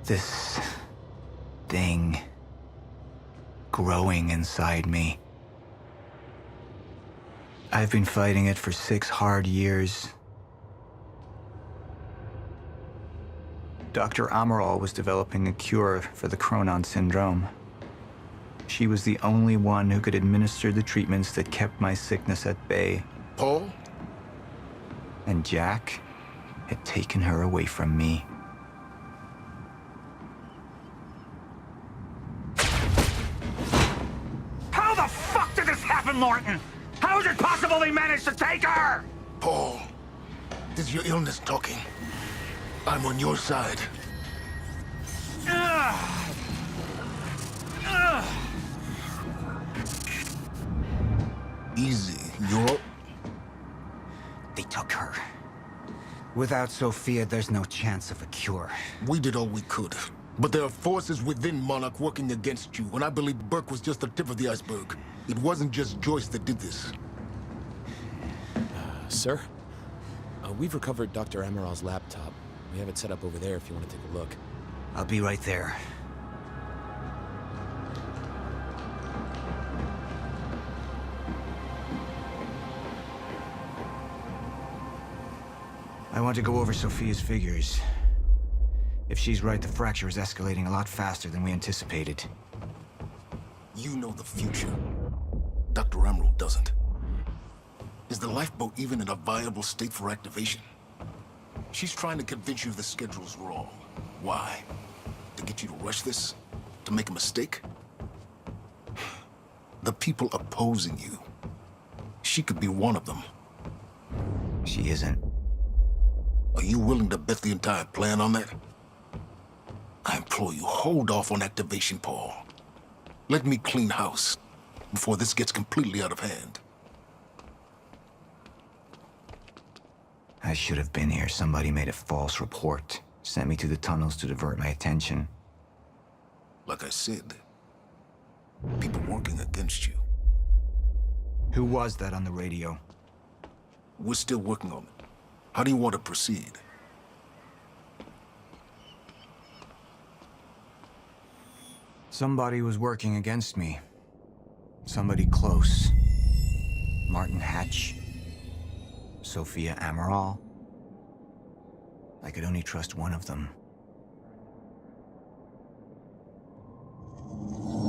This thing growing inside me. I've been fighting it for 6 hard years. Dr. Amaral was developing a cure for the Cronon syndrome. She was the only one who could administer the treatments that kept my sickness at bay. Paul? And Jack had taken her away from me. How the fuck did this happen, Morton? How is it possible they managed to take her? Paul, this is your illness talking. I'm on your side. Easy, you're up. They took her. Without Sofia, there's no chance of a cure. We did all we could. But there are forces within Monarch working against you, and I believe Burke was just the tip of the iceberg. It wasn't just Joyce that did this. Sir? We've recovered Dr. Amaral's laptop. We have it set up over there if you want to take a look. I'll be right there. I want to go over Sofia's figures. If she's right, the fracture is escalating a lot faster than we anticipated. You know the future. Dr. Amaral doesn't. Is the lifeboat even in a viable state for activation? She's trying to convince you the schedule's wrong. Why? To get you to rush this? To make a mistake? The people opposing you. She could be one of them. She isn't. Are you willing to bet the entire plan on that? I implore you, hold off on activation, Paul. Let me clean house before this gets completely out of hand. I should have been here. Somebody made a false report. Sent me to the tunnels to divert my attention. Like I said, people working against you. Who was that on the radio? We're still working on it. How do you want to proceed? Somebody was working against me. Somebody close. Martin Hatch. Sofia Amaral. I could only trust one of them.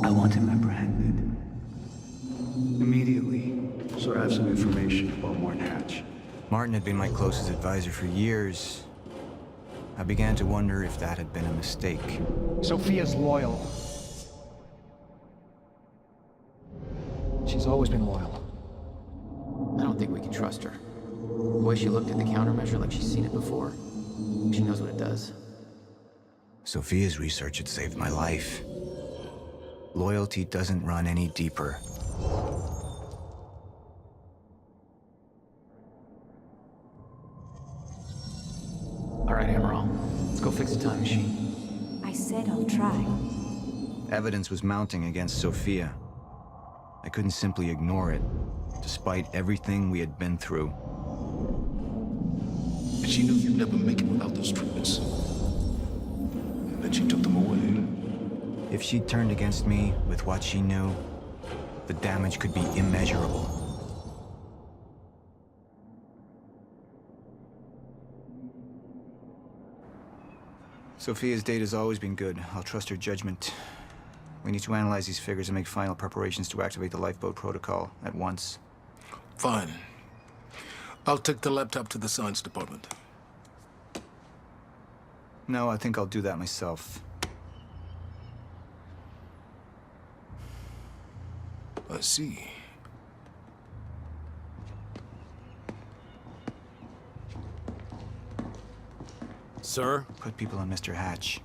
I want him apprehended. Immediately. Sir, I have some information about Martin Hatch. Martin had been my closest advisor for years. I began to wonder if that had been a mistake. Sofia's loyal. She's always been loyal. I don't think we can trust her. The way she looked at the countermeasure like she's seen it before. She knows what it does. Sofia's research had saved my life. Loyalty doesn't run any deeper. All right, Amaral. Let's go fix the time machine. I said I'll try. Evidence was mounting against Sofia. I couldn't simply ignore it, despite everything we had been through. And she knew you'd never make it without those treatments. And then she took them away. If she turned against me with what she knew, the damage could be immeasurable. Sofia's data's always been good. I'll trust her judgment. We need to analyze these figures and make final preparations to activate the lifeboat protocol at once. Fine. I'll take the laptop to the science department. No, I think I'll do that myself. I see. Sir? Put people on Mr. Hatch.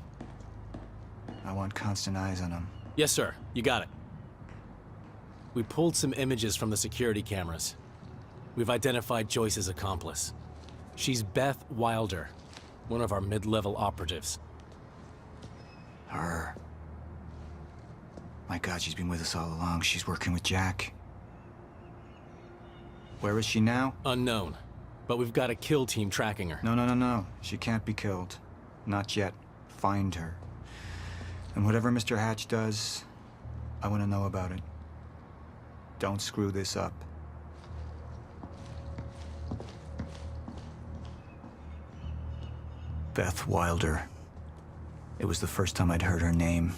I want constant eyes on him. Yes, sir. You got it. We pulled some images from the security cameras. We've identified Joyce's accomplice. She's Beth Wilder, one of our mid-level operatives. Her. My God, she's been with us all along. She's working with Jack. Where is she now? Unknown. But we've got a kill team tracking her. No. She can't be killed. Not yet. Find her. And whatever Mr. Hatch does, I want to know about it. Don't screw this up. Beth Wilder. It was the first time I'd heard her name,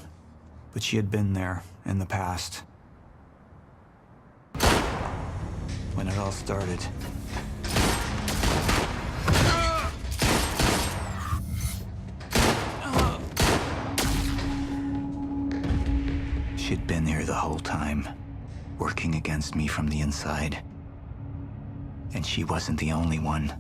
but she had been there in the past. When it all started. She'd been here the whole time, working against me from the inside. And she wasn't the only one.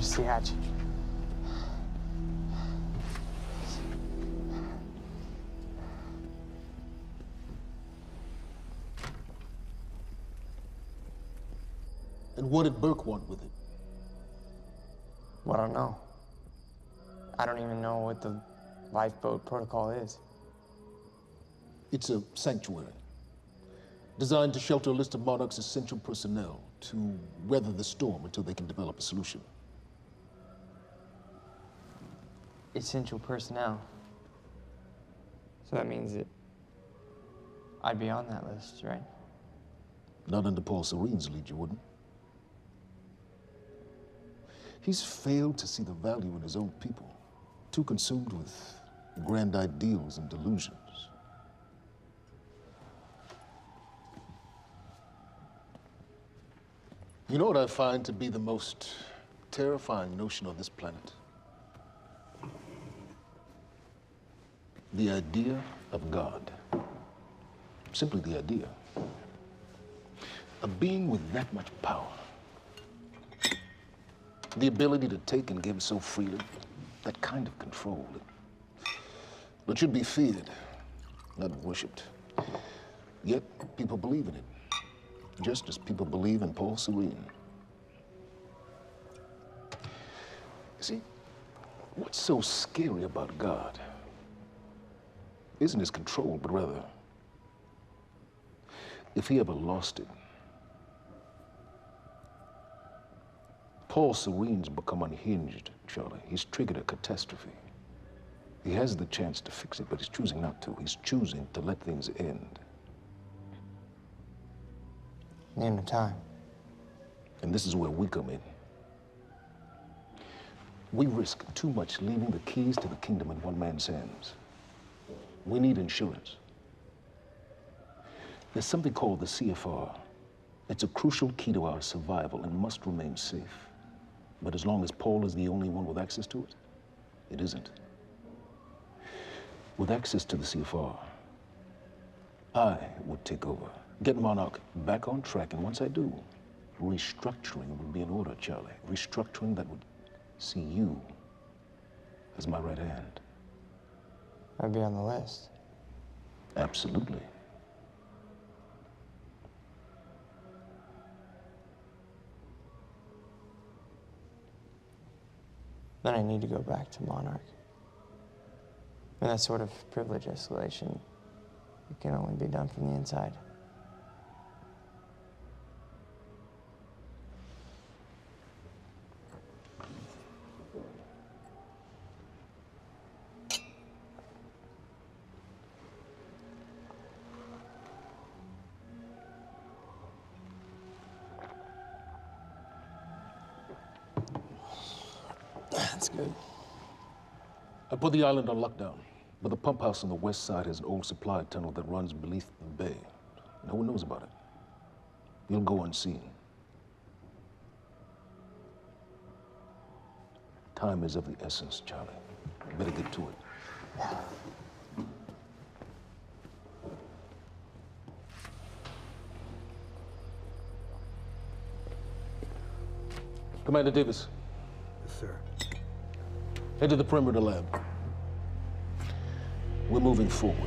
Here's the hatch. And what did Burke want with it? Well, I don't know. I don't even know what the lifeboat protocol is. It's a sanctuary, designed to shelter a list of Monarch's essential personnel to weather the storm until they can develop a solution. Essential personnel. So that means that I'd be on that list, right? Not under Paul Serene's lead, you wouldn't. He's failed to see the value in his own people, too consumed with grand ideals and delusions. You know what I find to be the most terrifying notion on this planet? The idea of God. Simply the idea. A being with that much power. The ability to take and give so freely. That kind of control. But should be feared, not worshipped. Yet people believe in it. Just as people believe in Paul Serene. See, what's so scary about God isn't his control, but rather, if he ever lost it. Paul Serene's become unhinged, Charlie. He's triggered a catastrophe. He has the chance to fix it, but he's choosing not to. He's choosing to let things end. The end of time. And this is where we come in. We risk too much leaving the keys to the kingdom in one man's hands. We need insurance. There's something called the CFR. It's a crucial key to our survival and must remain safe. But as long as Paul is the only one with access to it, it isn't. With access to the CFR, I would take over, get Monarch back on track, and once I do, restructuring would be in order, Charlie. Restructuring that would see you as my right hand. I'd be on the list. Absolutely. Then I need to go back to Monarch. And that sort of privilege escalation, it can only be done from the inside. That's good. I put the island on lockdown, but the pump house on the west side has an old supply tunnel that runs beneath the bay. No one knows about it. You'll go unseen. Time is of the essence, Charlie. Better get to it. Commander Davis. Yes, sir. Head to the perimeter lab. We're moving forward.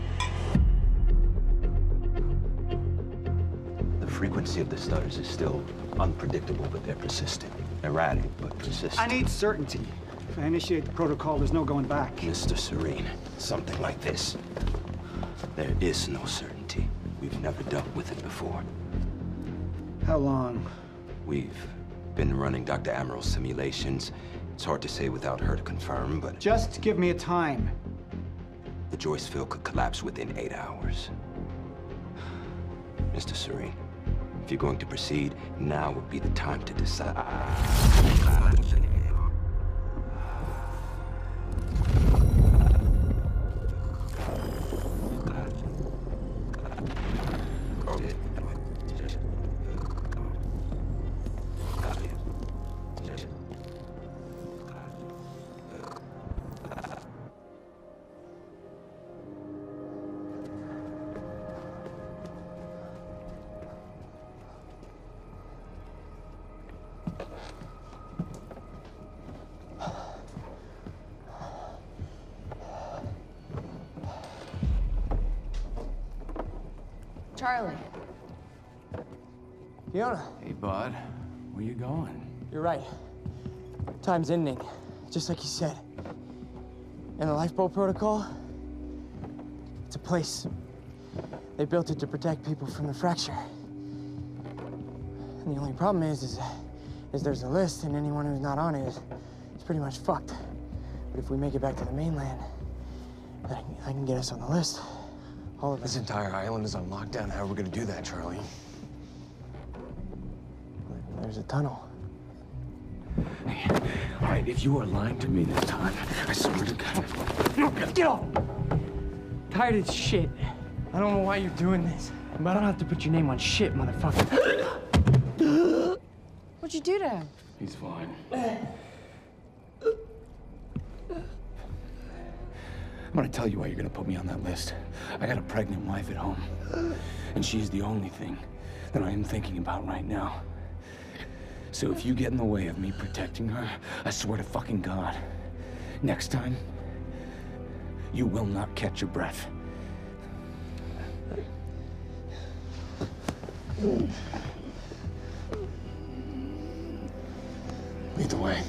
The frequency of the stutters is still unpredictable, but they're persistent. Erratic, but persistent. I need certainty. If I initiate the protocol, there's no going back. Mr. Serene, something like this. There is no certainty. We've never dealt with it before. How long? We've been running Dr. Amaral's simulations. It's hard to say without her to confirm, but Just give me a time. the Joyce field could collapse within 8 hours. Mr. Serene, if you're going to proceed, now would be the time to decide. Charlie. Fiona, Hey, bud. Where you going? you're right. Time's ending, just like you said. And the lifeboat protocol, it's a place. They built it to protect people from the fracture. And the only problem is there's a list, and anyone who's not on it is pretty much fucked. But if we make it back to the mainland, I can get us on the list. All of us. This entire island is on lockdown. How are we gonna do that, Charlie? There's a tunnel. Hey, all right, if you are lying to me this time, I swear to God. Get off! Tired of this shit. I don't know why you're doing this, but I don't have to put your name on shit, motherfucker. What'd you do to him? He's fine. I'm gonna tell you why you're gonna put me on that list. I got a pregnant wife at home, and she's the only thing that I am thinking about right now. So if you get in the way of me protecting her, I swear to fucking God, next time, you will not catch your breath. Lead the way.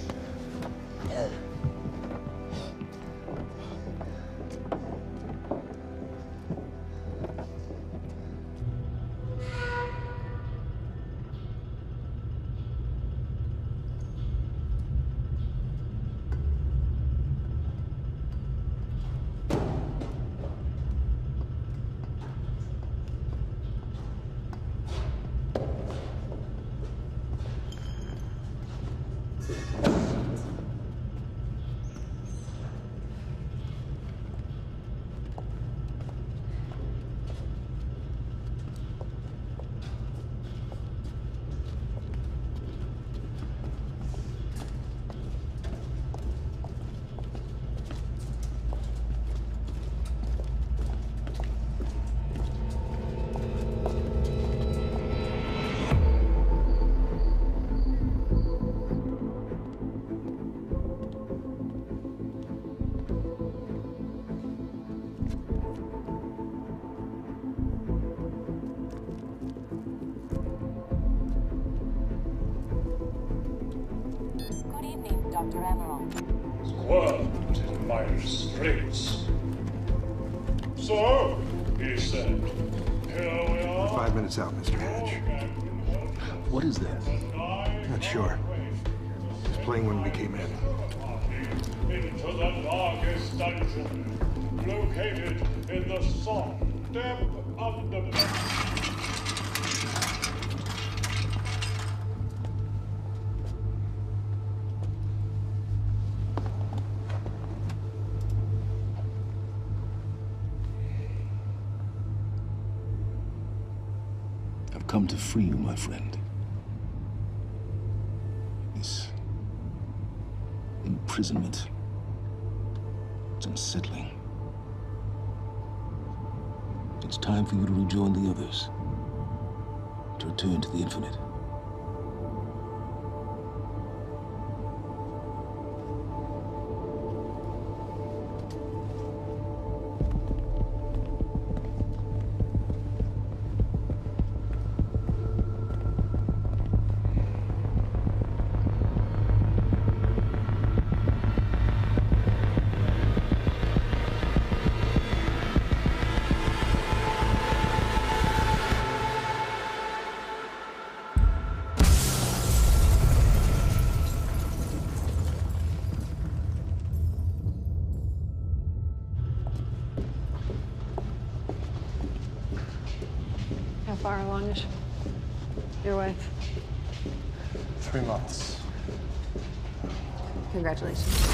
Dr. Amaral. Squirmed in my streets. So, he said, here we are. 5 minutes out, Mr. Hatch. What is that? Not sure. This plane when we came in. Into the darkest dungeon, located in the soft depth of the... come to free you, my friend. This imprisonment, it's unsettling. It's time for you to rejoin the others, to return to the infinite. How far along is your wife? 3 months. Congratulations.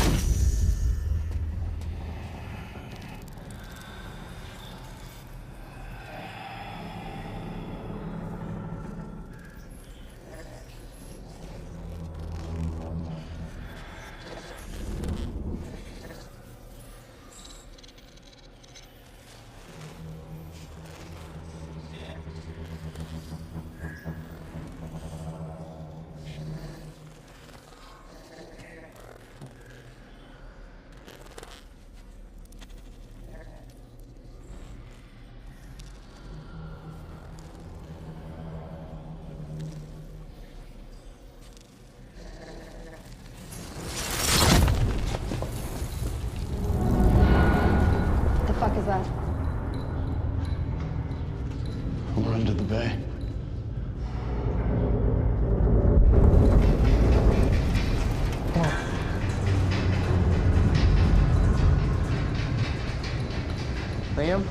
What the fuck is that? We're under the bay. Liam?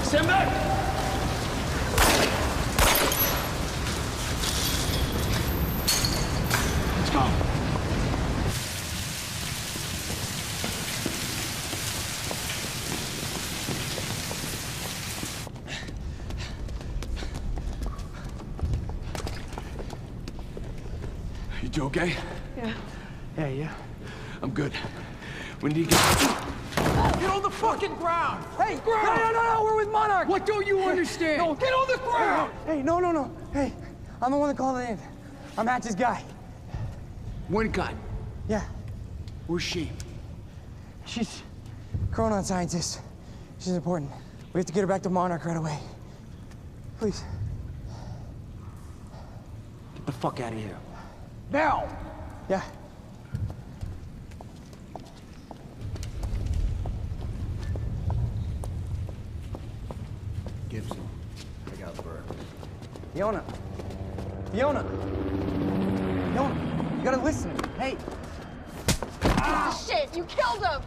Stand back! Let's go. You two okay? Yeah. Yeah. I'm good. We need to get... Get on the fucking ground! Hey, no, we're with Monarch! What don't you understand? No, get on the ground! Hey, no. Hey, I'm the one that called it in. I'm Hatch's guy. Wincott, Yeah, where's she? she's chronon scientist. She's important. We have to get her back to Monarch right away. Please. Get the fuck out of here. Now! Yeah. Gibson, I got Burke. Fiona, you gotta listen. Hey. Shit, you killed him!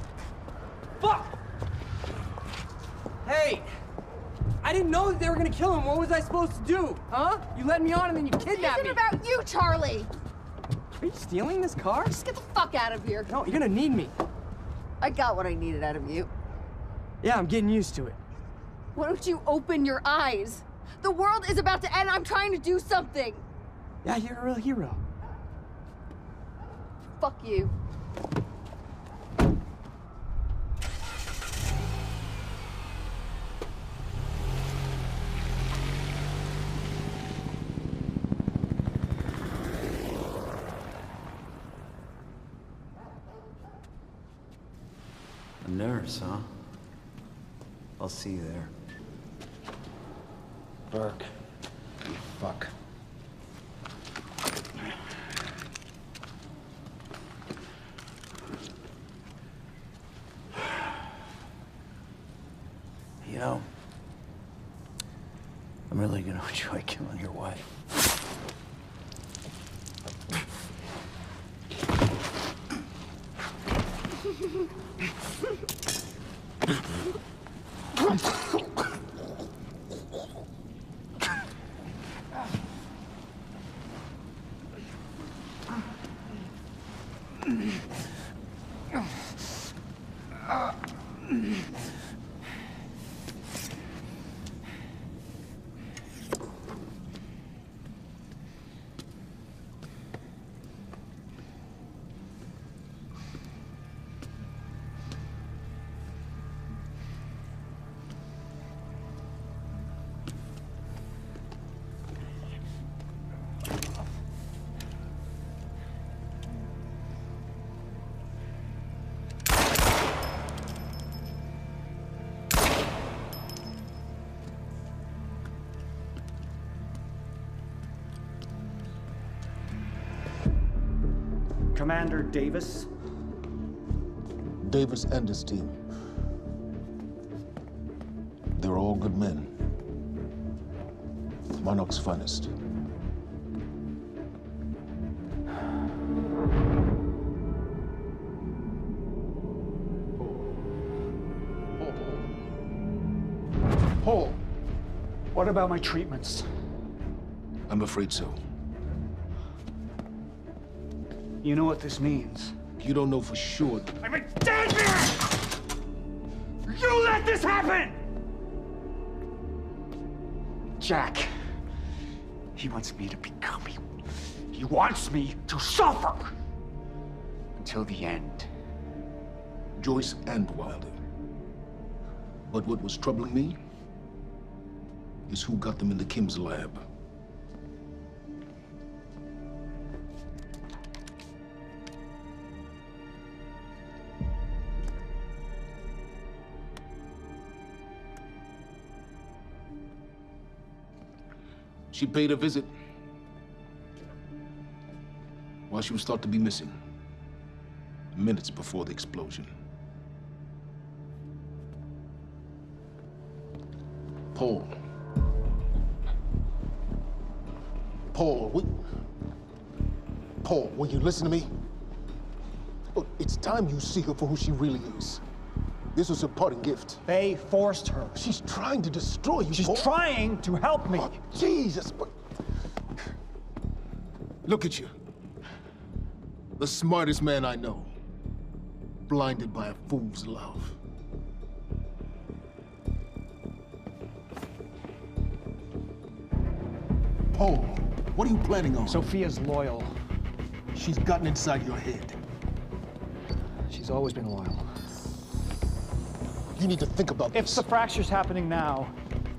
Fuck! Hey! I didn't know that they were gonna kill him. What was I supposed to do? Huh? You led me on and then you kidnapped me. It's about you, Charlie! Are you stealing this car? Just get the fuck out of here. No, you're gonna need me. I got what I needed out of you. Yeah, I'm getting used to it. Why don't you open your eyes? The world is about to end. I'm trying to do something. Yeah, you're a real hero. Fuck you. A nurse, huh? I'll see you there. Burke. You fuck. You know, I'm really gonna enjoy killing your wife. Commander Davis? Davis and his team. They're all good men. Monarch's finest. Paul, what about my treatments? I'm afraid so. You know what this means? You don't know for sure. I'm in danger! You let this happen! Jack, he wants me to become him. He wants me to suffer until the end. Joyce and Wilder. But what was troubling me is who got them into Kim's lab. She paid a visit while she was thought to be missing, minutes before the explosion. Paul, will you listen to me? Look, it's time you see her for who she really is. This was her parting gift. They forced her. She's trying to destroy you, She's Paul. trying to help me. Oh, Jesus, but... Look at you. The smartest man I know. Blinded by a fool's love. Paul, what are you planning on? Sofia's loyal. She's gotten inside your head. She's always been loyal. You need to think about If this. the fracture's happening now,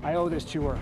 I owe this to her.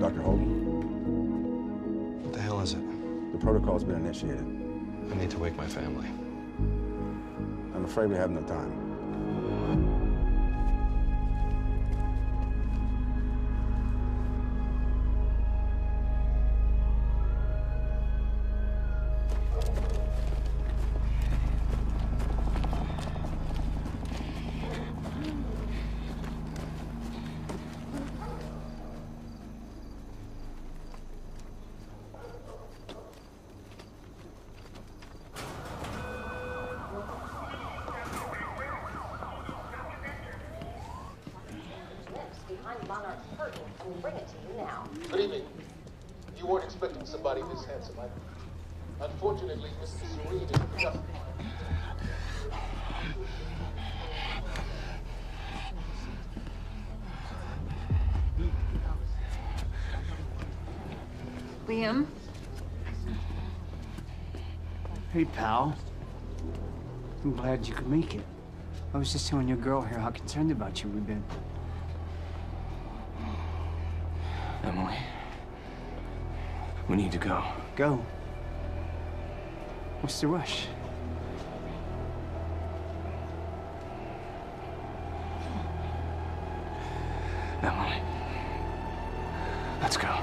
Dr. Hogan? What the hell is it? The protocol's been initiated. I need to wake my family. I'm afraid we have no time. we bring it to you now. Good evening. You weren't expecting somebody this handsome, unfortunately, Mr. Serene is just... Liam? Hey, pal. I'm glad you could make it. I was just telling your girl here how concerned about you we've been. Emily, we need to go. Go? What's the rush? Emily, let's go.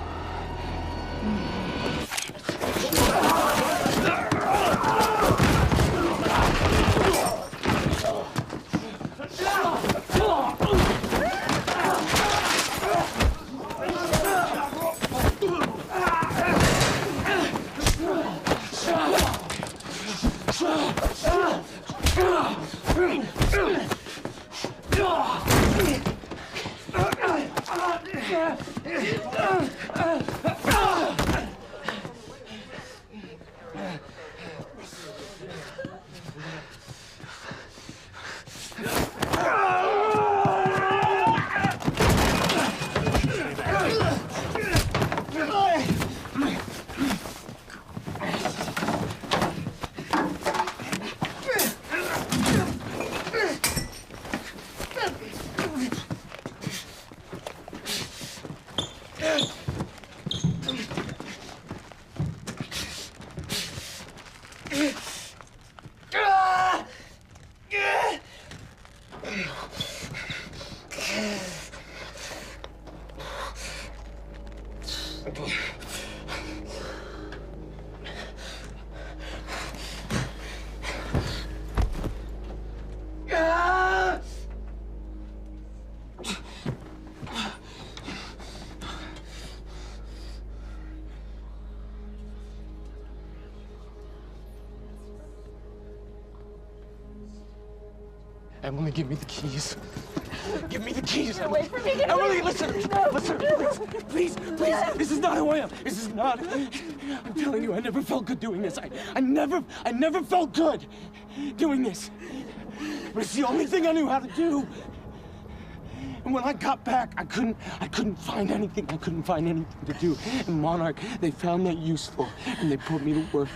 Emily, give me the keys. Give me the keys. Get away from me. Get Emily, away. listen. No. Listen, please, this is not who I am. This is not. I'm telling you, I never felt good doing this. I never felt good doing this. But it's the only thing I knew how to do. And when I got back, I couldn't find anything. I couldn't find anything to do. And Monarch, they found that useful, and they put me to work.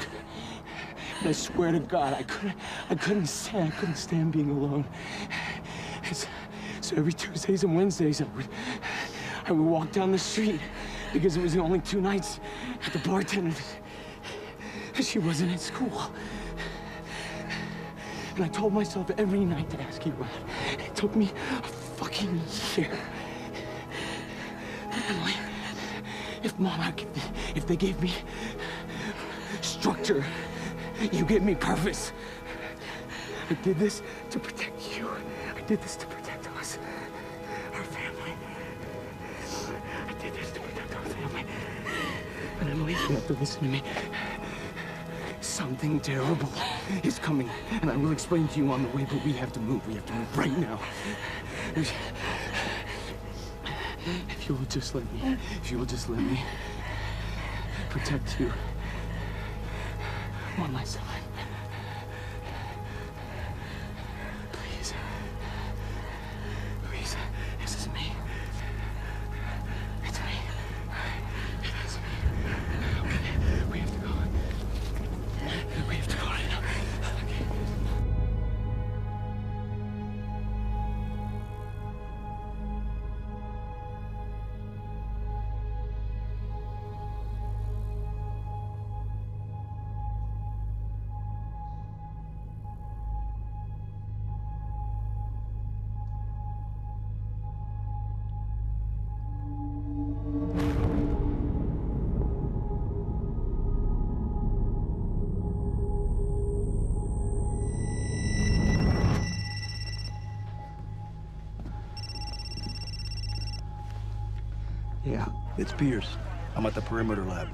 And I swear to God, I couldn't stand being alone. So every Tuesdays and Wednesdays, I would walk down the street because it was the only 2 nights at the bartender. She wasn't at school. And I told myself every night to ask you out. It took me a fucking year. Emily, if Monarch, if they gave me structure, you gave me purpose. I did this to protect you. I did this to protect us, our family. I did this to protect our family. And Emily, you have to listen to me. Something terrible is coming, and I will explain to you on the way, but we have to move. We have to move right now. If you will just let me protect you one last time. Please. Please. This is me. It's me. It is me. Okay. We have to go. We have to go right now. Okay. Yeah, it's Pierce. I'm at the perimeter lab.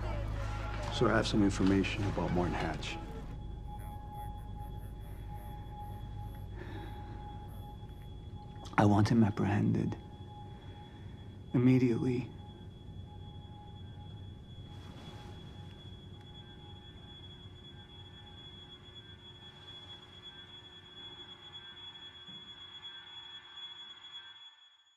So I have some information about Martin Hatch. I want him apprehended. Immediately.